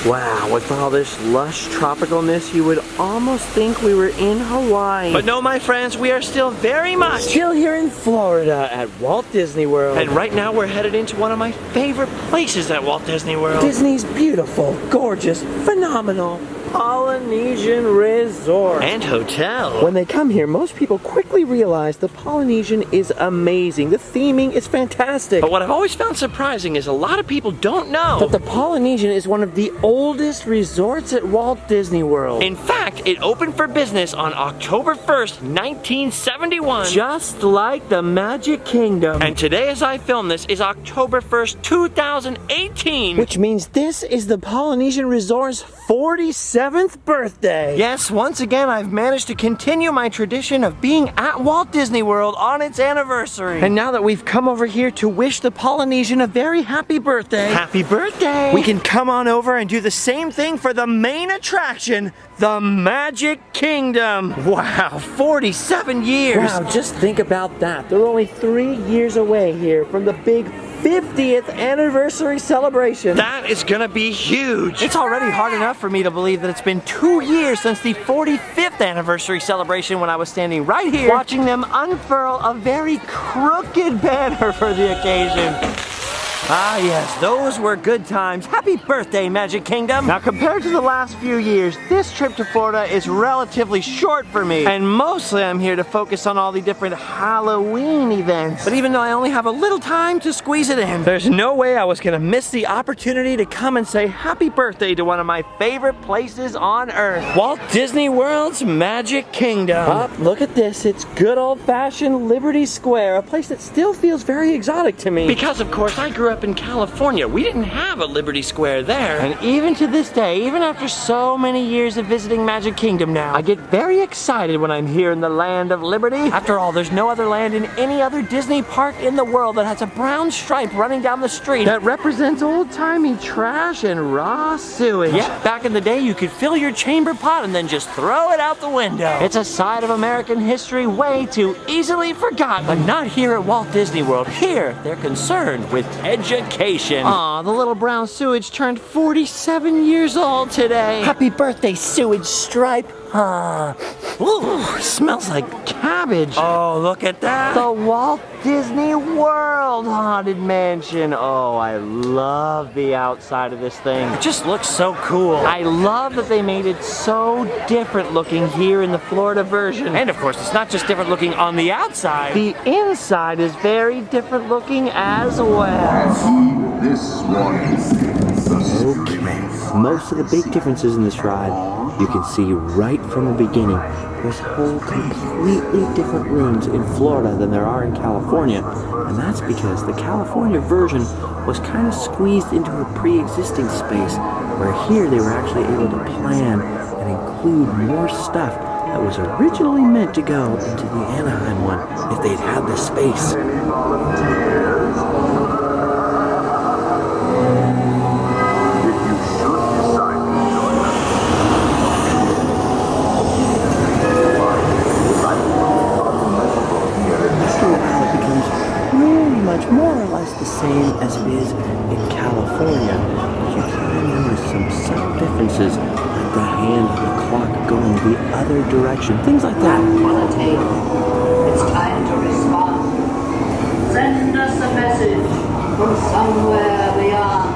Wow, with all this lush tropicalness, you would almost think we were in Hawaii. But no, my friends, we are still very much still here in Florida at Walt Disney World. And right now we're headed into one of my favorite places at Walt Disney World. Disney's beautiful, gorgeous, phenomenal Polynesian Resort and Hotel. When they come here, most people quickly realize the Polynesian is amazing. The theming is fantastic. But what I've always found surprising is a lot of people don't know that the Polynesian is one of the oldest resorts at Walt Disney World. In fact, it opened for business on October 1st, 1971. Just like the Magic Kingdom. And today as I film this is October 1st, 2018. Which means this is the Polynesian Resort's 47th birthday. Yes, once again, I've managed to continue my tradition of being at Walt Disney World on its anniversary. And now that we've come over here to wish the Polynesian a very happy birthday, we can come on over and do the same thing for the main attraction, the Magic Kingdom. Wow, 47 years. Wow, just think about that. They're only 3 years away here from the big 50th anniversary celebration. That is gonna be huge. It's already hard enough for me to believe that it's been 2 years since the 45th anniversary celebration when I was standing right here watching them unfurl a very crooked banner for the occasion. Ah yes, those were good times. Happy birthday, Magic Kingdom. Now compared to the last few years, this trip to Florida is relatively short for me. And mostly I'm here to focus on all the different Halloween events. But even though I only have a little time to squeeze it in, there's no way I was gonna miss the opportunity to come and say happy birthday to one of my favorite places on earth. Walt Disney World's Magic Kingdom. Oh, look at this, it's good old-fashioned Liberty Square, a place that still feels very exotic to me. Because of course I grew up in California. We didn't have a Liberty Square there. And even to this day, even after so many years of visiting Magic Kingdom now, I get very excited when I'm here in the land of liberty. After all, there's no other land in any other Disney park in the world that has a brown stripe running down the street that represents old-timey trash and raw sewage. Yeah, back in the day, you could fill your chamber pot and then just throw it out the window. It's a side of American history way too easily forgotten. But not here at Walt Disney World. Here, they're concerned with education. Aw, the little brown sewage turned 47 years old today. Happy birthday, sewage stripe. Ooh, smells like cabbage. Oh, look at that. The Walt Disney World Haunted Mansion. Oh, I love the outside of this thing. It just looks so cool. I love that they made it so different looking here in the Florida version. And of course, it's not just different looking on the outside. The inside is very different looking as well. This one is okay. Most of the big differences in this ride you can see right from the beginning. There's whole completely different rooms in Florida than there are in California, and that's because the California version was kind of squeezed into a pre-existing space, where here they were actually able to plan and include more stuff that was originally meant to go into the Anaheim one if they'd had the space. More or less the same as it is in California. You can notice some subtle differences, like the hand of the clock going the other direction, things like that. Quality. It's time to respond. Send us a message from somewhere beyond.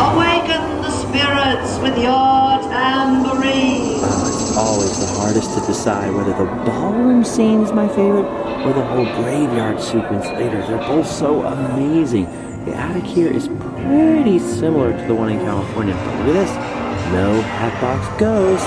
Awaken the spirits with your tambourine. It's always the hardest to decide whether the ballroom scene is my favorite or the whole graveyard sequence later. They're both so amazing. The attic here is pretty similar to the one in California. But look at this. No Hatbox Ghost.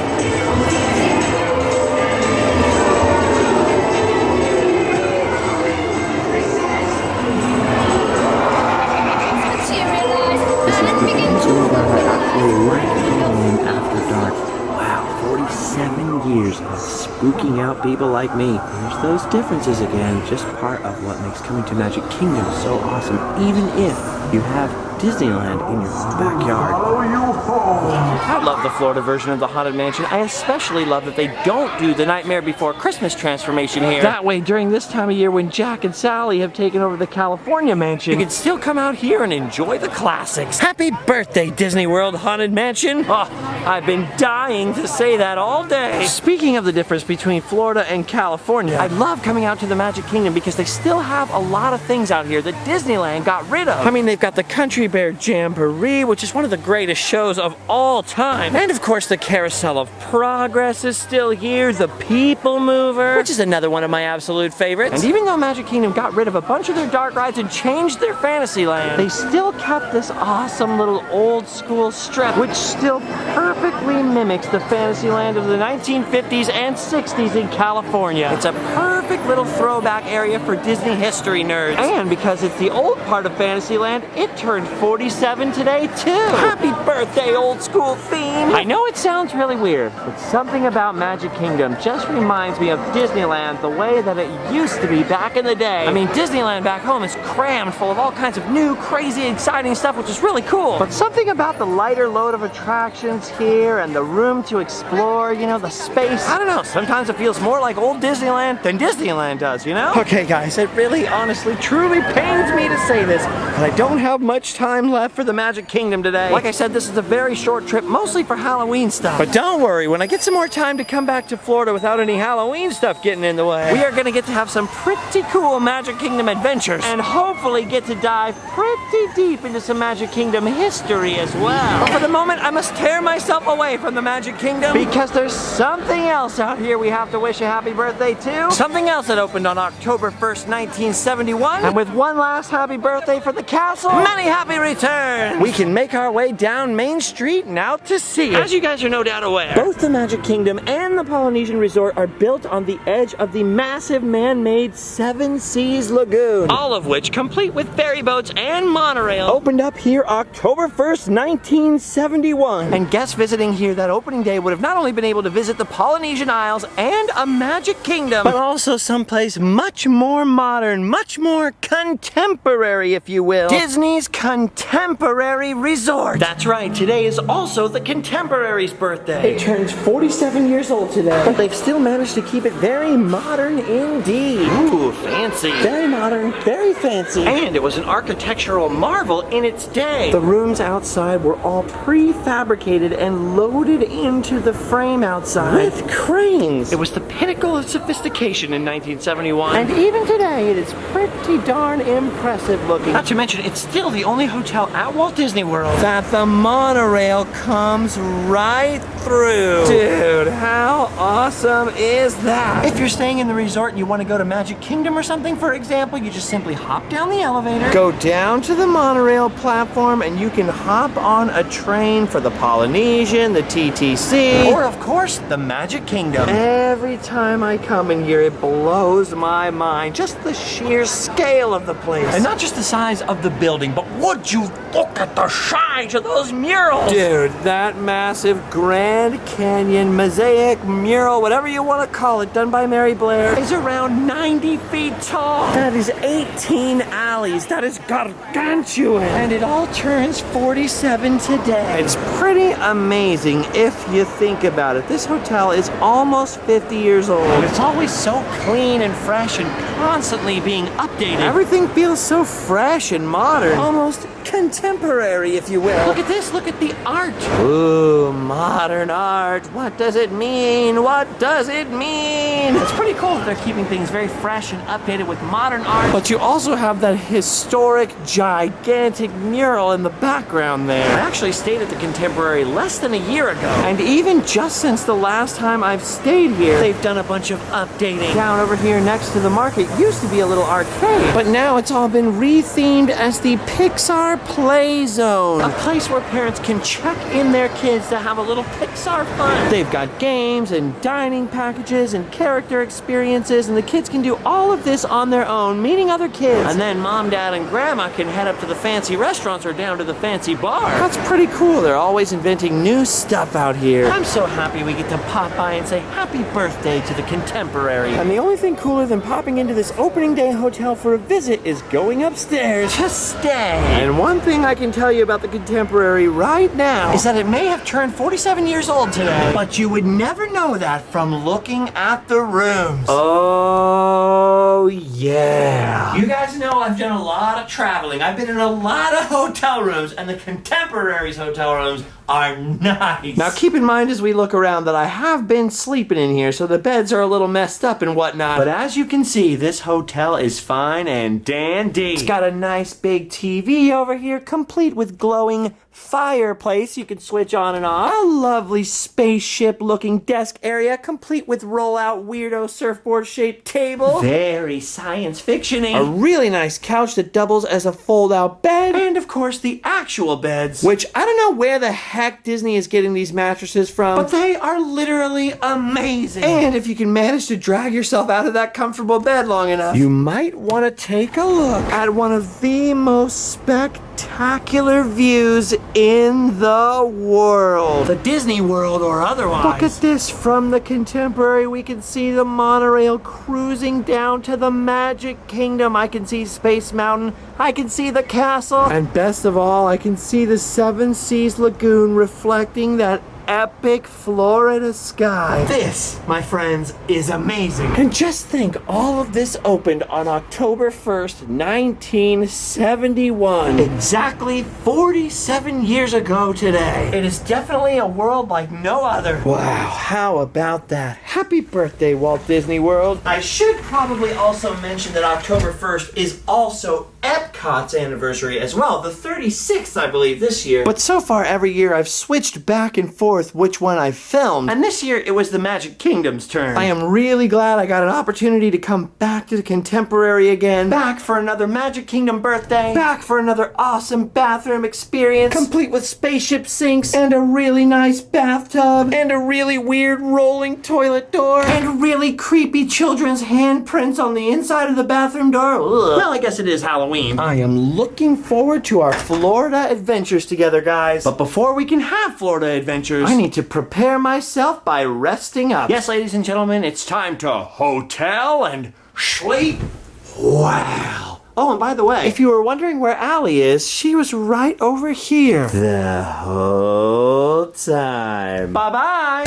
This is the reason why I actually like Halloween after dark. Wow, 47 years of spooking out people like me. There's those differences again, just part of what makes coming to Magic Kingdom so awesome, even if you have Disneyland in your own backyard. Follow you home. I love the Florida version of the Haunted Mansion. I especially love that they don't do the Nightmare Before Christmas transformation here. That way, during this time of year when Jack and Sally have taken over the California mansion, you can still come out here and enjoy the classics. Happy birthday, Disney World Haunted Mansion. Oh, I've been dying to say that all day. Speaking of the difference between Florida and California, I love coming out to the Magic Kingdom because they still have a lot of things out here that Disneyland got rid of. I mean, they've got the Country Bear Jamboree, which is one of the greatest shows of all time. And of course, the Carousel of Progress is still here, the People Mover, which is another one of my absolute favorites. And even though Magic Kingdom got rid of a bunch of their dark rides and changed their Fantasyland, they still kept this awesome little old school strip, which still perfectly mimics the Fantasyland of the 1950s and 60s in California. It's a perfect little throwback area for Disney history nerds. And because it's the old part of Fantasyland, it turned 47 today too. Happy birthday, old school theme. I know it sounds really weird, but something about Magic Kingdom just reminds me of Disneyland the way that it used to be back in the day. I mean, Disneyland back home is crammed full of all kinds of new, crazy, exciting stuff, which is really cool. But something about the lighter load of attractions here and the room to explore, you know, the space, I don't know, sometimes it feels more like old Disneyland than Disneyland does, you know? Okay guys, it really, honestly, truly pains me to say this, but I don't have much time left for the Magic Kingdom today. Like I said, this is a very short trip, mostly for Halloween stuff. But don't worry, when I get some more time to come back to Florida without any Halloween stuff getting in the way, we are gonna get to have some pretty cool Magic Kingdom adventures, and hopefully get to dive pretty deep into some Magic Kingdom history as well. But for the moment, I must tear myself away from the Magic Kingdom because there's something else out here we have to wish a happy birthday to. Something else that opened on October 1st, 1971. And with one last happy birthday for the castle, many happy returns. We can make our way down Main Street and out to sea. As you guys are no doubt aware, both the Magic Kingdom and the Polynesian Resort are built on the edge of the massive man-made Seven Seas Lagoon, all of which, complete with ferry boats and monorail, opened up here October 1st, 1971. And guests visiting here that opening day would have not only been able to visit the Polynesian Isles and a Magic Kingdom, but also someplace much more modern, much more contemporary, if you will. Disney's Contemporary Resort. That's right, today is also the Contemporary's birthday. It turns 47 years old today, but they've still managed to keep it very modern indeed. Ooh, fancy. Very modern, very fancy. And it was an architectural marvel in its day. The rooms outside were all prefabricated and loaded into the frame outside with cranes. It was the pinnacle of sophistication in 1971. And even today, it is pretty darn impressive looking. Not to mention, it's still the only hotel at Walt Disney World that the monorail comes right through. Dude, how awesome is that? If you're staying in the resort and you want to go to Magic Kingdom or something, for example, you just simply hop down the elevator, go down to the monorail platform, and you can hop on a train for the Polynesian, the TTC, or of course, the Magic Kingdom. Every time I come in here, it blows my mind. Just the sheer scale of the place. And not just the size of the building, but would you look at the size of those murals? Dude, that massive Grand Canyon mosaic mural, whatever you want to call it, done by Mary Blair, is around 90 feet tall. That is 18 alleys. That is gargantuan. And it all turns 47 today. It's pretty amazing if you think about it. This hotel is almost 50 years old. And it's always so clean and fresh and constantly being updated. Everything feels so fresh and modern. Almost contemporary, if you will. Look at this, look at the art. Ooh, modern art. What does it mean? What does it mean? It's pretty cool that they're keeping things very fresh and updated with modern art. But you also have that historic, gigantic mural in the background there. I actually stayed at the Contemporary less than a year ago. And even just since the last time I've stayed here, they've done a bunch of updating. Down over here next to the market used to be a little arcade, but now it's all been rethemed as the Pixar Play Zone, a place where parents can check in their kids to have a little Pixar fun. They've got games and dining packages and character experiences, and the kids can do all of this on their own, meeting other kids. And then mom, dad, and grandma can head up to the fancy restaurants or down to the fancy bar. That's pretty cool. They're always inventing new stuff out here. I'm so happy we get to pop by and say happy birthday to the Contemporary. And the the only thing cooler than popping into this opening day hotel for a visit is going upstairs to stay. And one thing I can tell you about the Contemporary right now is that it may have turned 47 years old today, but you would never know that from looking at the rooms. Oh, yeah. You guys know I've done a lot of traveling. I've been in a lot of hotel rooms, and the Contemporary's hotel rooms are nice. Now keep in mind as we look around that I have been sleeping in here, so the beds are a little messed up and whatnot. But as you can see, this hotel is fine and dandy. It's got a nice big TV over here, complete with glowing fireplace you can switch on and off. A lovely spaceship looking desk area, complete with rollout weirdo surfboard shaped table. Very science fiction-y. A really nice couch that doubles as a fold out bed. And of course the actual beds, which I don't know where the heck Disney is getting these mattresses from, but they are literally amazing. And if you can manage to drag yourself out of that comfortable bed long enough, you might want to take a look at one of the most spectacular views in the world. The Disney World or otherwise. Look at this. From the Contemporary, we can see the monorail cruising down to the Magic Kingdom. I can see Space Mountain. I can see the castle. And best of all, I can see the Seven Seas Lagoon reflecting that epic Florida sky. This, my friends, is amazing. And just think, all of this opened on October 1st, 1971. Exactly 47 years ago today. It is definitely a world like no other. Wow, how about that? Happy birthday, Walt Disney World. I should probably also mention that October 1st is also Epcot's anniversary as well. The 36th, I believe, this year. But so far, every year, I've switched back and forth which one I filmed, and this year it was the Magic Kingdom's turn. I am really glad I got an opportunity to come back to the Contemporary again, back for another Magic Kingdom birthday, back for another awesome bathroom experience, complete with spaceship sinks, and a really nice bathtub, and a really weird rolling toilet door, and really creepy children's handprints on the inside of the bathroom door. Ugh. Well, I guess it is Halloween. I am looking forward to our Florida adventures together, guys. But before we can have Florida adventures, I need to prepare myself by resting up. Yes, ladies and gentlemen, it's time to hotel and sleep well. Oh, and by the way, if you were wondering where Allie is, she was right over here the whole time. Bye-bye.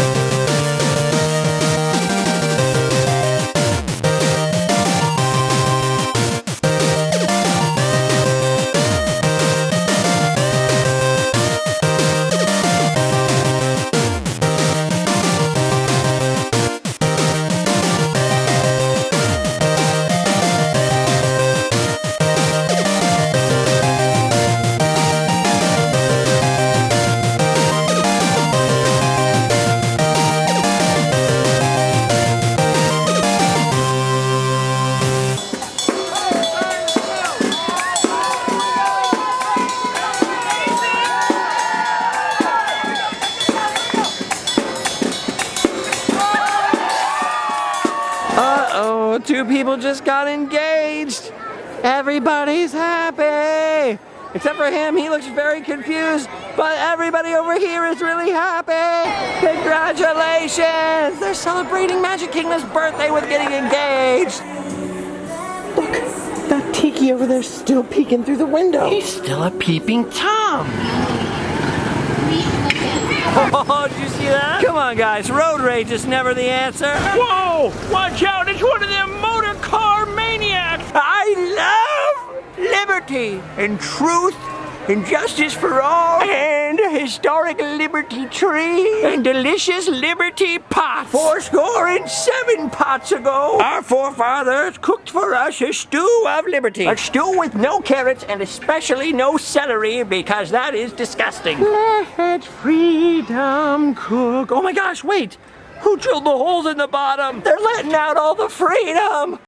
Two people just got engaged. Everybody's happy. Except for him, he looks very confused. But everybody over here is really happy. Congratulations. They're celebrating Magic Kingdom's birthday with getting engaged. Look, that Tiki over there's still peeking through the window. He's still a peeping Tom. Oh, did you see that? Come on, guys. Road rage is never the answer. Whoa! Watch out! It's one of them motor car maniacs! I love liberty and truth and justice for all, and a historic Liberty tree, and delicious Liberty pots. 77 pots ago, our forefathers cooked for us a stew of liberty. A stew with no carrots and especially no celery, because that is disgusting. Let freedom cook. Oh my gosh, wait! Who drilled the holes in the bottom? They're letting out all the freedom!